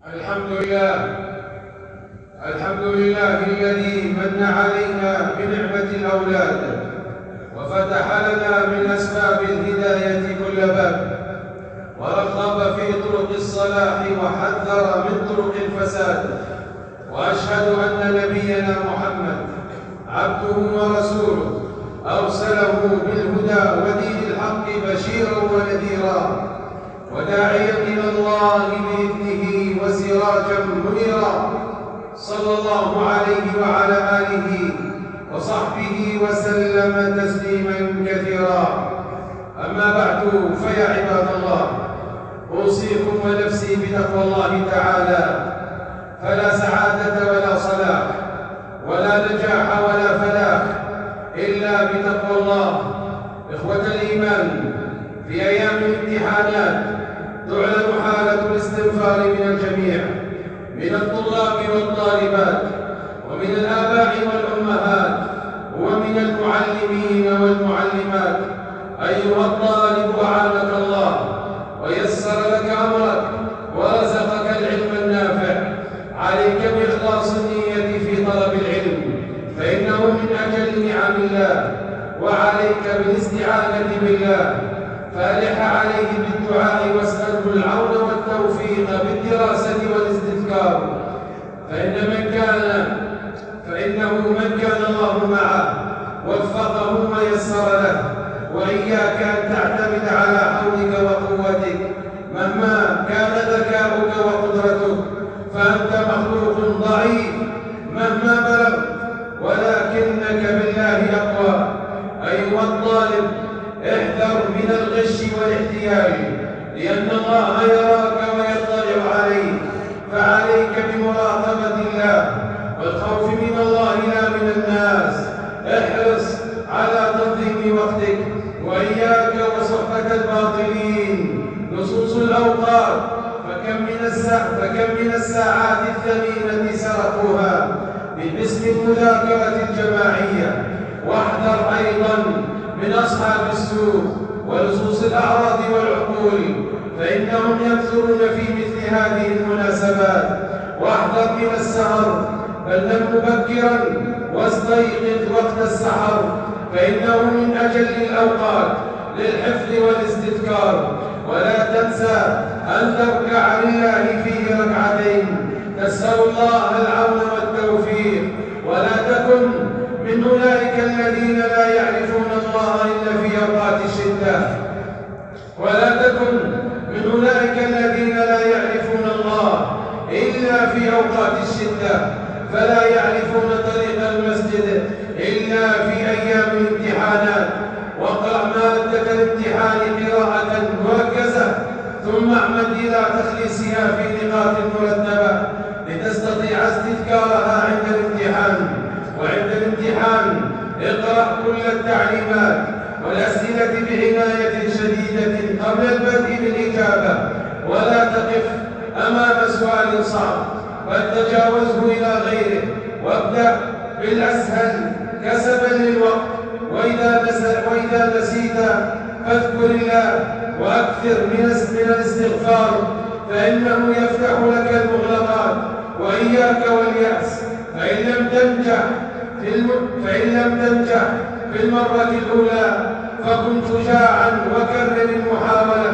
الحمد لله. الحمد لله الذي من علينا بنعمة الأولاد وفتح لنا من أسباب الهداية كل باب، ورغب في طرق الصلاح وحذر من طرق الفساد. وأشهد أن نبينا محمد عبده ورسوله أرسله بالهدى ودين الحق بشيرا ونذيرا، وداعيا إلى الله بإذنه وسراجا منيرا، صلى الله عليه وعلى آله وصحبه وسلم تسليما كثيرا. أما بعد، فيا عباد الله، أوصيكم ونفسي بتقوى الله تعالى، فلا سعادة ولا صلاح ولا نجاح ولا فلاح إلا بتقوى الله. إخوة الإيمان، في أيام الامتحانات تعلن حالة الاستنفار من الجميع، من الطلاب والطالبات، ومن الآباء والأمهات، ومن المعلمين والمعلمات. أيها الطالب، أعانك الله ويسر لك أمرك ورزقك العلم النافع، عليك بإخلاص النية في طلب العلم، فإنه من أجل نعم الله، وعليك بالاستعانة بالله، فألح عليه بالدعاء واسأله العون والتوفيق بالدراسة والاستذكار، فإنه من كان الله معه وفقه ويسر له. وإياك أن تعتمد على حولك وقوتك مهما كان ذكاؤك وقدرتك، فأنت مخلوق ضعيف مهما بلغت، ولكنك بالله أقوى. أيها الطالب، احذر من الغش والاحتيال، لأن الله يراك ويطلع عليك، فعليك بمراقبة الله والخوف من الله لا من الناس. احرص على تنظيم وقتك، وإياك وصحبة الباطلين. نصوص الأوقات فكم من الساعات الثمينة سرقوها باسم المذاكرة الجماعية. واحذر أيضا من أصحاب السوء ولصوص الأعراض والعقول، فإنهم يكثرون في مثل هذه المناسبات. واحذر من السهر، بل نم مبكرا واستيقظ وقت السحر، فإنه من أجل الأوقات للحفظ والاستذكار. ولا تنسى أن تركع لله فيه ركعتين، تسأل الله العون والتوفيق. ولا تكن من أولئك الذين لا يعرفون الله إلا في أوقات الشدة. ولا تكن من أولئك الذين لا يعرفون الله إلا في أوقات الشدة، فلا يعرفون طريق المسجد إلا في أيام الامتحانات. واقرأ مادة الامتحان قراءة مركزة، ثم اعمد إلى تخليصها في نقاط مرتبة لتستطيع استذكارها عند الامتحان. وعند الامتحان اقرأ كل التعليمات والأسئلة بعناية شديدة قبل البدء بالإجابة، ولا تقف أمام سؤال صعب، بل تجاوزه إلى غيره، وابدأ بالأسهل كسبا للوقت. وإذا نسيت فاذكر الله، وأكثر من الاستغفار، فإنه يفتح لك المغلقات. وإياك واليأس، فإن لم تنجح في المرة الأولى فكن شجاعا وكرر المحاولة.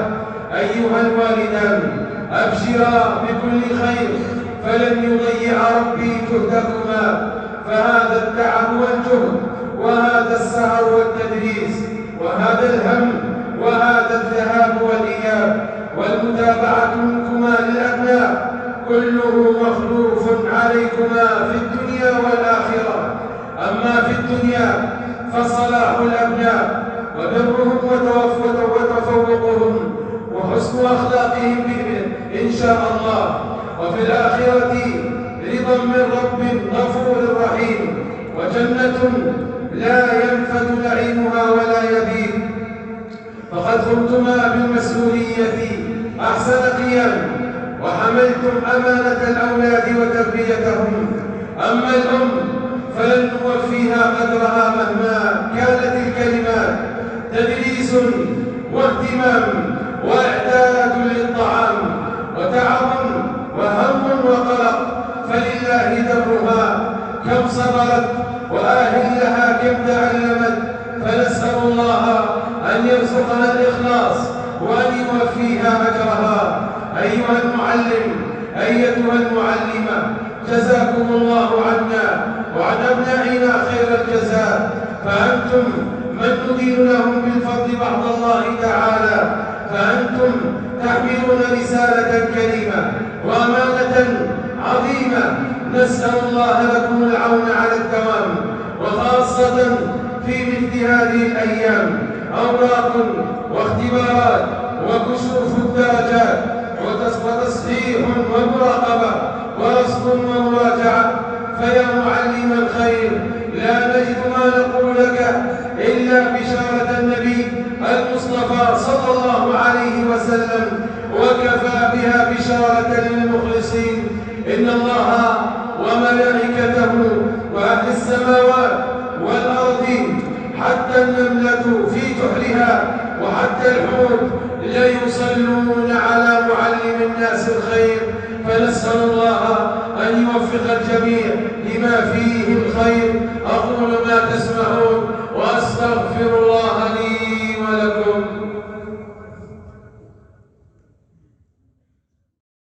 أيها الوالدان، أبشرا بكل خير، فلن يضيع ربي جهدكما، فهذا التعب والجهد، وهذا السهر والتدريس، وهذا الهم، وهذا الذهاب والإياب، والمتابعة منكما للأبناء، كله مخلوف عليكما في الدنيا والآخرة. أما في الدنيا فصلاح الأبناء وبرهم وتفوقهم وحسن أخلاقهم إن شاء الله، وفي الآخرة رضا من رب غفور رحيم، وجنة لا ينفد نعيمها ولا يبيد. فقد قمتما بالمسؤولية أحسن قيام، وحملتم أمانة الأولاد وتربيتهم. أما الأم فلن نوفيها قدرها مهما كانت الكلمات. تدريس واهتمام وإعداد للطعام وتعب وهم صبرت وآهل لها كم تعلمت، فنسأل الله أن يرزقنا الإخلاص وأن يوفيها أجرها. أيها المعلم، أيتها المعلمة، جزاكم الله عنا وعن أبنائنا خير الجزاء، فأنتم من ندين لهم بالفضل بعد الله تعالى، فأنتم تحملون رسالة كريمة وأمانة عظيمة، نسأل الله لكم العون على الدوام، وخاصة في مثل هذه الأيام، أوراق واختبارات وكشوف الدرجات وتصحيح ومراقبة ورصد ومراجعة. فيا معلم الخير، لا نجد ما نقول لك إلا بشارة النبي المصطفى صلى الله عليه وسلم، وكفى بها بشارة للمخلصين. إن الله وملائكته وأهل السماوات والأرض حتى النملة في جحرها وحتى الحوت ليصلون على معلم الناس الخير، فنسأل الله أن يوفق الجميع لما فيه الخير. أقول ما تسمعون